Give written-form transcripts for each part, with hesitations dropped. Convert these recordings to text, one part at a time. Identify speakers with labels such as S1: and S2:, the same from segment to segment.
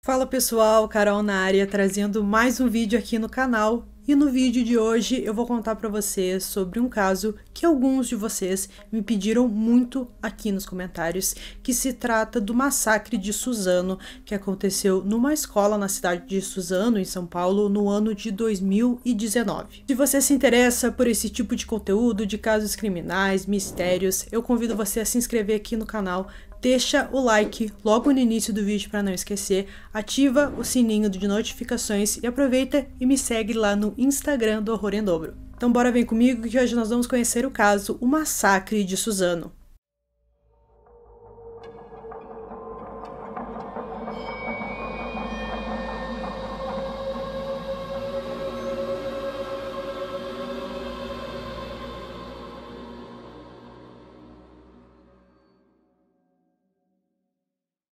S1: Fala pessoal, Carol na área, trazendo mais um vídeo aqui no canal. E no vídeo de hoje eu vou contar para vocês sobre um caso que alguns de vocês me pediram muito aqui nos comentários, que se trata do massacre de Suzano, que aconteceu numa escola na cidade de Suzano, em São Paulo, no ano de 2019. Se você se interessa por esse tipo de conteúdo, de casos criminais, mistérios, eu convido você a se inscrever aqui no canal. Deixa o like logo no início do vídeo para não esquecer, ativa o sininho de notificações e aproveita e me segue lá no Instagram do Horror em Dobro. Então bora vem comigo que hoje nós vamos conhecer o caso, o massacre de Suzano.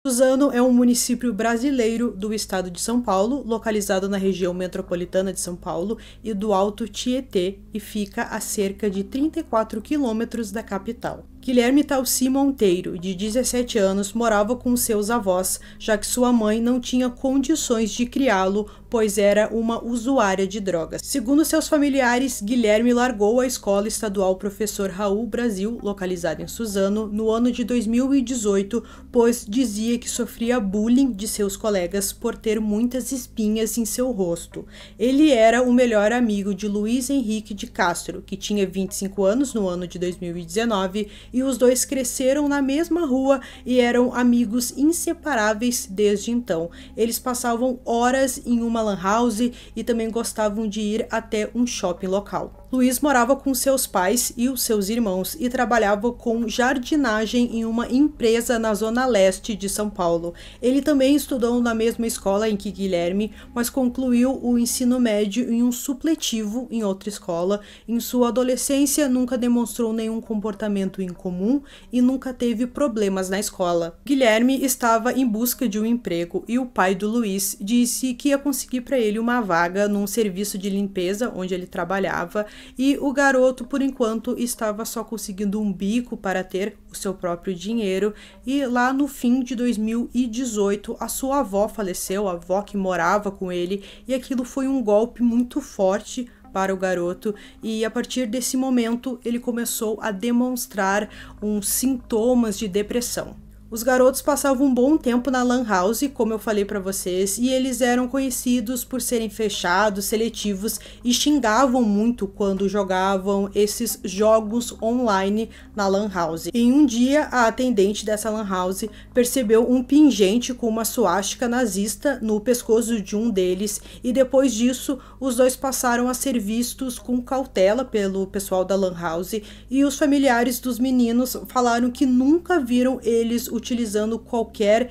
S1: Suzano é um município brasileiro do estado de São Paulo, localizado na região metropolitana de São Paulo e do Alto Tietê, e fica a cerca de 34 quilômetros da capital. Guilherme Talci Monteiro, de 17 anos, morava com seus avós, já que sua mãe não tinha condições de criá-lo, pois era uma usuária de drogas. Segundo seus familiares, Guilherme largou a escola estadual Professor Raul Brasil, localizada em Suzano, no ano de 2018, pois dizia que sofria bullying de seus colegas por ter muitas espinhas em seu rosto. Ele era o melhor amigo de Luiz Henrique de Castro, que tinha 25 anos no ano de 2019, e os dois cresceram na mesma rua e eram amigos inseparáveis desde então. Eles passavam horas em uma lan house e também gostavam de ir até um shopping local. Luiz morava com seus pais e os seus irmãos e trabalhava com jardinagem em uma empresa na zona leste de São Paulo. Ele também estudou na mesma escola em que Guilherme, mas concluiu o ensino médio em um supletivo em outra escola. Em sua adolescência, nunca demonstrou nenhum comportamento incomum e nunca teve problemas na escola. Guilherme estava em busca de um emprego e o pai do Luiz disse que ia conseguir para ele uma vaga num serviço de limpeza onde ele trabalhava. E o garoto, por enquanto, estava só conseguindo um bico para ter o seu próprio dinheiro. E lá no fim de 2018, a sua avó faleceu, a avó que morava com ele, e aquilo foi um golpe muito forte para o garoto, e a partir desse momento ele começou a demonstrar uns sintomas de depressão. Os garotos passavam um bom tempo na lan house, como eu falei para vocês, e eles eram conhecidos por serem fechados, seletivos e xingavam muito quando jogavam esses jogos online na lan house. Em um dia, a atendente dessa lan house percebeu um pingente com uma suástica nazista no pescoço de um deles, e depois disso, os dois passaram a ser vistos com cautela pelo pessoal da lan house, e os familiares dos meninos falaram que nunca viram eles utilizando qualquer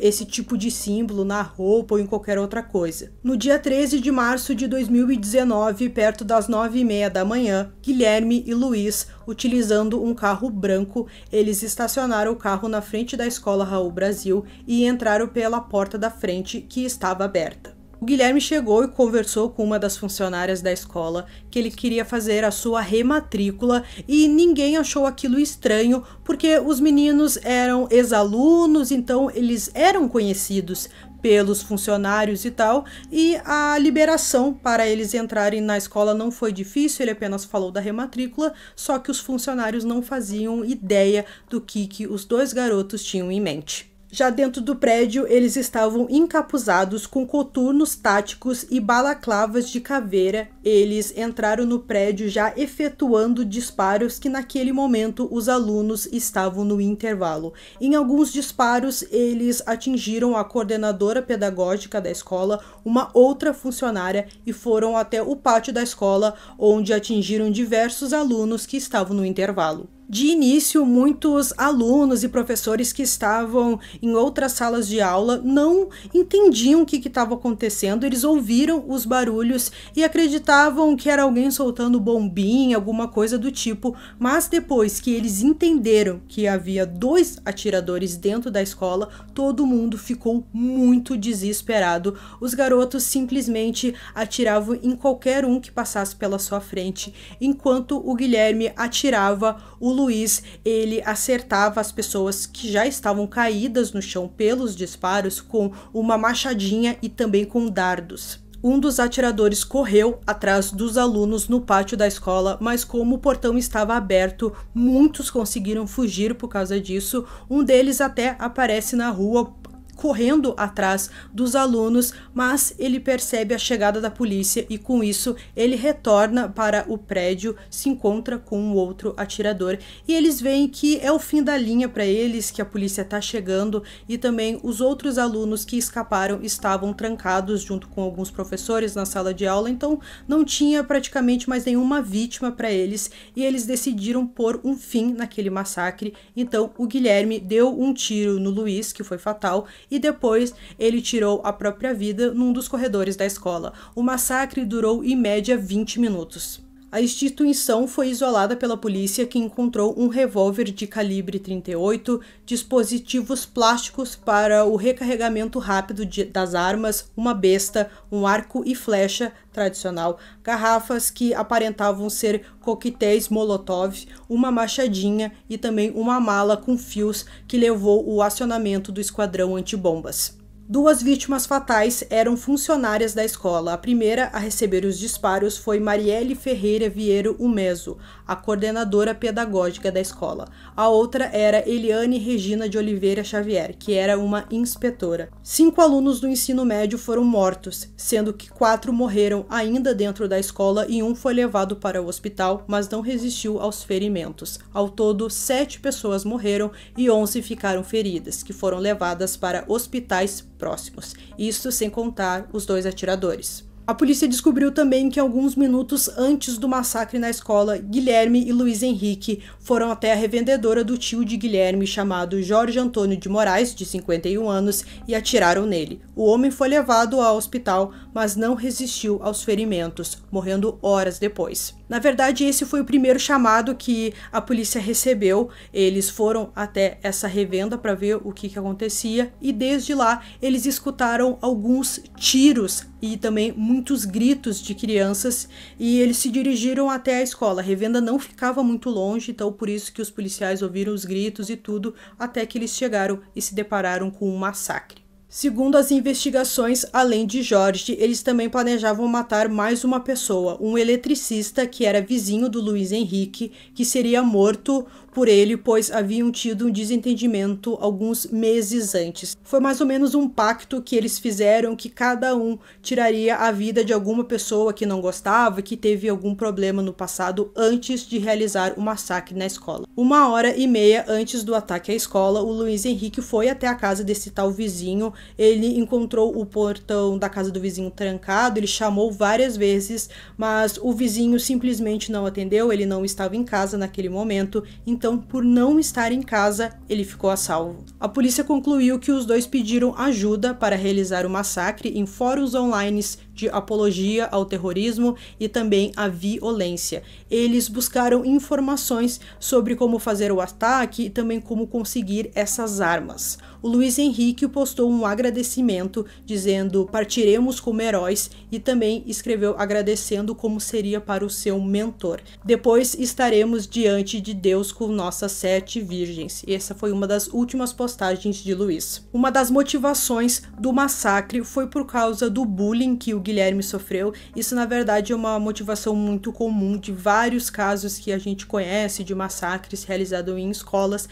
S1: esse tipo de símbolo na roupa ou em qualquer outra coisa. No dia 13 de março de 2019, perto das 9h30 da manhã, Guilherme e Luiz, utilizando um carro branco, eles estacionaram o carro na frente da escola Raul Brasil e entraram pela porta da frente, que estava aberta. O Guilherme chegou e conversou com uma das funcionárias da escola que ele queria fazer a sua rematrícula, e ninguém achou aquilo estranho porque os meninos eram ex-alunos, então eles eram conhecidos pelos funcionários e tal, e a liberação para eles entrarem na escola não foi difícil, ele apenas falou da rematrícula, só que os funcionários não faziam ideia do que os dois garotos tinham em mente. Já dentro do prédio, eles estavam encapuzados com coturnos táticos e balaclavas de caveira. Eles entraram no prédio já efetuando disparos que naquele momento os alunos estavam no intervalo. Em alguns disparos, eles atingiram a coordenadora pedagógica da escola, uma outra funcionária, e foram até o pátio da escola, onde atingiram diversos alunos que estavam no intervalo. De início, muitos alunos e professores que estavam em outras salas de aula não entendiam o que estava acontecendo. Eles ouviram os barulhos e acreditavam que era alguém soltando bombinha, alguma coisa do tipo, mas depois que eles entenderam que havia 2 atiradores dentro da escola, todo mundo ficou muito desesperado. Os garotos simplesmente atiravam em qualquer um que passasse pela sua frente, enquanto o Guilherme atirava, o Luiz, ele acertava as pessoas que já estavam caídas no chão pelos disparos com uma machadinha e também com dardos. Um dos atiradores correu atrás dos alunos no pátio da escola, mas como o portão estava aberto, muitos conseguiram fugir por causa disso. Um deles até aparece na rua correndo atrás dos alunos, mas ele percebe a chegada da polícia e com isso ele retorna para o prédio, se encontra com um outro atirador e eles veem que é o fim da linha para eles, que a polícia está chegando e também os outros alunos que escaparam estavam trancados junto com alguns professores na sala de aula, então não tinha praticamente mais nenhuma vítima para eles e eles decidiram pôr um fim naquele massacre. Então o Guilherme deu um tiro no Luiz, que foi fatal, e depois ele tirou a própria vida num dos corredores da escola. O massacre durou em média 20 minutos. A instituição foi isolada pela polícia, que encontrou um revólver de calibre 38, dispositivos plásticos para o recarregamento rápido das armas, uma besta, um arco e flecha tradicional, garrafas que aparentavam ser coquetéis Molotov, uma machadinha e também uma mala com fios que levou o acionamento do esquadrão antibombas. Duas vítimas fatais eram funcionárias da escola. A primeira a receber os disparos foi Marielle Ferreira Vieiro Umeso, a coordenadora pedagógica da escola. A outra era Eliane Regina de Oliveira Xavier, que era uma inspetora. 5 alunos do ensino médio foram mortos, sendo que 4 morreram ainda dentro da escola e um foi levado para o hospital, mas não resistiu aos ferimentos. Ao todo, 7 pessoas morreram e 11 ficaram feridas, que foram levadas para hospitais próximos, isso sem contar os 2 atiradores. A polícia descobriu também que alguns minutos antes do massacre na escola, Guilherme e Luiz Henrique foram até a revendedora do tio de Guilherme, chamado Jorge Antônio de Moraes, de 51 anos, e atiraram nele. O homem foi levado ao hospital, mas não resistiu aos ferimentos, morrendo horas depois. Na verdade, esse foi o primeiro chamado que a polícia recebeu. Eles foram até essa revenda para ver o que acontecia e desde lá eles escutaram alguns tiros e também muitos gritos de crianças e eles se dirigiram até a escola. A revenda não ficava muito longe, então por isso que os policiais ouviram os gritos e tudo, até que eles chegaram e se depararam com um massacre. Segundo as investigações, além de Jorge, eles também planejavam matar mais uma pessoa, um eletricista que era vizinho do Luiz Henrique, que seria morto por ele, pois haviam tido um desentendimento alguns meses antes. Foi mais ou menos um pacto que eles fizeram, que cada um tiraria a vida de alguma pessoa que não gostava, que teve algum problema no passado, antes de realizar o massacre na escola. 1h30 antes do ataque à escola, o Luiz Henrique foi até a casa desse tal vizinho. Ele encontrou o portão da casa do vizinho trancado, ele chamou várias vezes, mas o vizinho simplesmente não atendeu, ele não estava em casa naquele momento, então por não estar em casa, ele ficou a salvo. A polícia concluiu que os dois pediram ajuda para realizar o massacre em fóruns online de apologia ao terrorismo e também à violência. Eles buscaram informações sobre como fazer o ataque e também como conseguir essas armas. O Luiz Henrique postou um agradecimento dizendo "partiremos como heróis" e também escreveu agradecendo como seria para o seu mentor. "Depois estaremos diante de Deus com nossas 7 virgens". E essa foi uma das últimas postagens de Luiz. Uma das motivações do massacre foi por causa do bullying que o Guilherme sofreu. Isso na verdade é uma motivação muito comum de vários casos que a gente conhece de massacres realizados em escolas.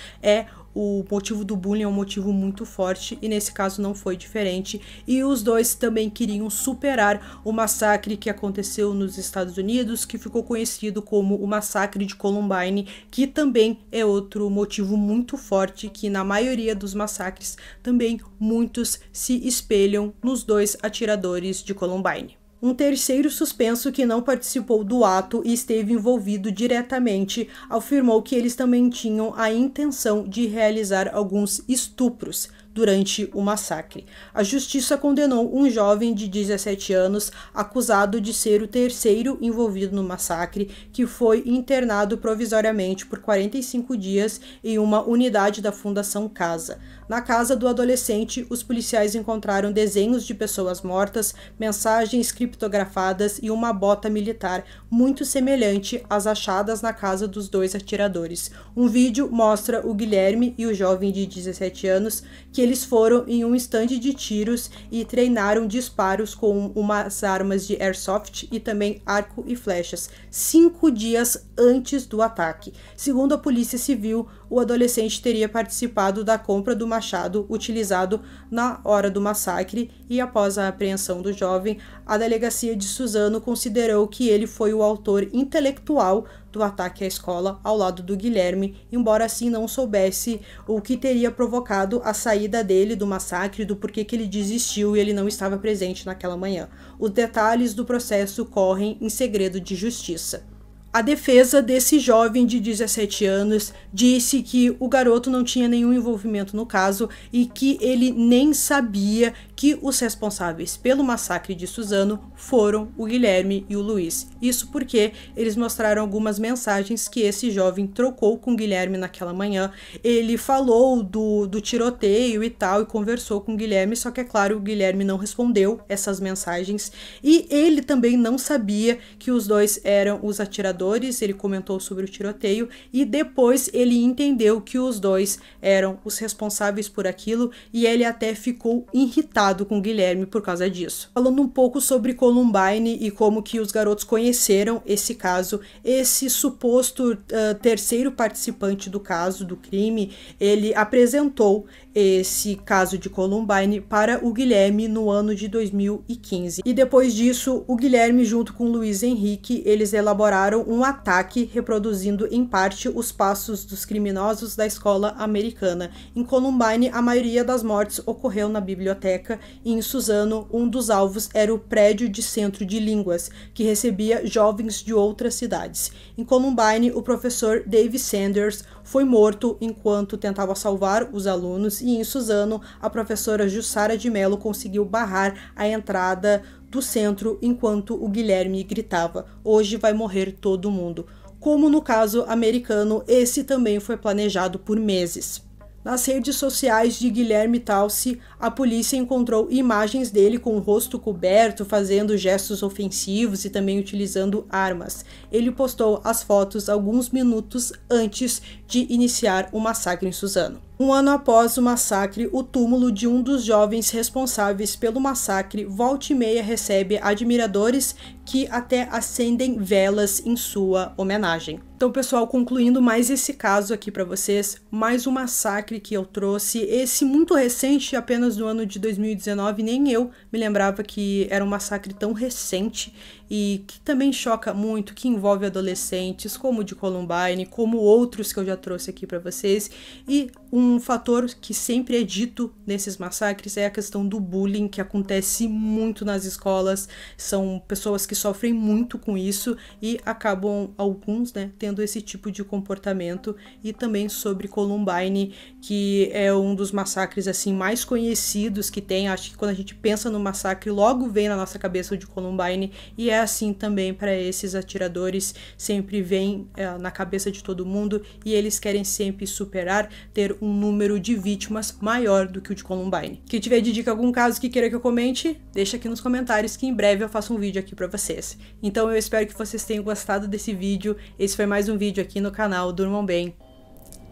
S1: O motivo do bullying é um motivo muito forte e nesse caso não foi diferente. E os dois também queriam superar o massacre que aconteceu nos Estados Unidos, que ficou conhecido como o massacre de Columbine, que também é outro motivo muito forte, que na maioria dos massacres também muitos se espelham nos 2 atiradores de Columbine. Um terceiro suspenso que não participou do ato e esteve envolvido diretamente afirmou que eles também tinham a intenção de realizar alguns estupros durante o massacre. A justiça condenou um jovem de 17 anos acusado de ser o terceiro envolvido no massacre, que foi internado provisoriamente por 45 dias em uma unidade da Fundação Casa. Na casa do adolescente, os policiais encontraram desenhos de pessoas mortas, mensagens criptografadas e uma bota militar muito semelhante às achadas na casa dos dois atiradores. Um vídeo mostra o Guilherme e o jovem de 17 anos que eles foram em um estande de tiros e treinaram disparos com umas armas de airsoft e também arco e flechas, 5 dias antes do ataque. Segundo a Polícia Civil, o adolescente teria participado da compra do machado utilizado na hora do massacre e, após a apreensão do jovem, a delegacia de Suzano considerou que ele foi o autor intelectual do ataque à escola ao lado do Guilherme, embora assim não soubesse o que teria provocado a saída dele do massacre, do porquê que ele desistiu e ele não estava presente naquela manhã. Os detalhes do processo correm em segredo de justiça. A defesa desse jovem de 17 anos disse que o garoto não tinha nenhum envolvimento no caso e que ele nem sabia que os responsáveis pelo massacre de Suzano foram o Guilherme e o Luiz. Isso porque eles mostraram algumas mensagens que esse jovem trocou com o Guilherme naquela manhã. Ele falou do tiroteio e tal e conversou com o Guilherme, só que é claro, o Guilherme não respondeu essas mensagens e ele também não sabia que os dois eram os atiradores. Ele comentou sobre o tiroteio e depois ele entendeu que os dois eram os responsáveis por aquilo e ele até ficou irritado com o Guilherme por causa disso. Falando um pouco sobre Columbine e como que os garotos conheceram esse caso, esse suposto terceiro participante do caso, do crime, ele apresentou esse caso de Columbine para o Guilherme no ano de 2015. E depois disso, o Guilherme junto com o Luiz Henrique, eles elaboraram um ataque reproduzindo em parte os passos dos criminosos da escola americana. Em Columbine, a maioria das mortes ocorreu na biblioteca e em Suzano, um dos alvos era o prédio de centro de línguas, que recebia jovens de outras cidades. Em Columbine, o professor Dave Sanders foi morto enquanto tentava salvar os alunos e em Suzano, a professora Jussara de Mello conseguiu barrar a entrada do centro enquanto o Guilherme gritava: "Hoje vai morrer todo mundo". Como no caso americano, esse também foi planejado por meses. Nas redes sociais de Guilherme Talci, a polícia encontrou imagens dele com o rosto coberto, fazendo gestos ofensivos e também utilizando armas. Ele postou as fotos alguns minutos antes de iniciar o massacre em Suzano. Um ano após o massacre, o túmulo de um dos jovens responsáveis pelo massacre volta e meia recebe admiradores que até acendem velas em sua homenagem. Então, pessoal, concluindo mais esse caso aqui para vocês, mais um massacre que eu trouxe, esse muito recente, apenas do ano de 2019, nem eu me lembrava que era um massacre tão recente e que também choca muito, que envolve adolescentes, como o de Columbine, como outros que eu já trouxe aqui para vocês. E um fator que sempre é dito nesses massacres é a questão do bullying, que acontece muito nas escolas. São pessoas que sofrem muito com isso e acabam, alguns, né, tendo esse tipo de comportamento. E também sobre Columbine, que é um dos massacres assim mais conhecidos que tem. Acho que quando a gente pensa no massacre, logo vem na nossa cabeça o de Columbine, e é assim também para esses atiradores, sempre vem na cabeça de todo mundo e eles querem sempre superar, ter um número de vítimas maior do que o de Columbine. Quem tiver de dica algum caso que queira que eu comente, deixa aqui nos comentários que em breve eu faço um vídeo aqui para vocês. Então eu espero que vocês tenham gostado desse vídeo. Esse foi mais um vídeo aqui no canal. Durmam bem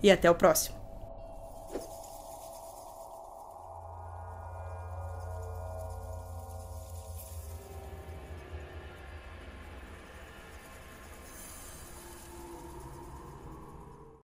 S1: e até o próximo.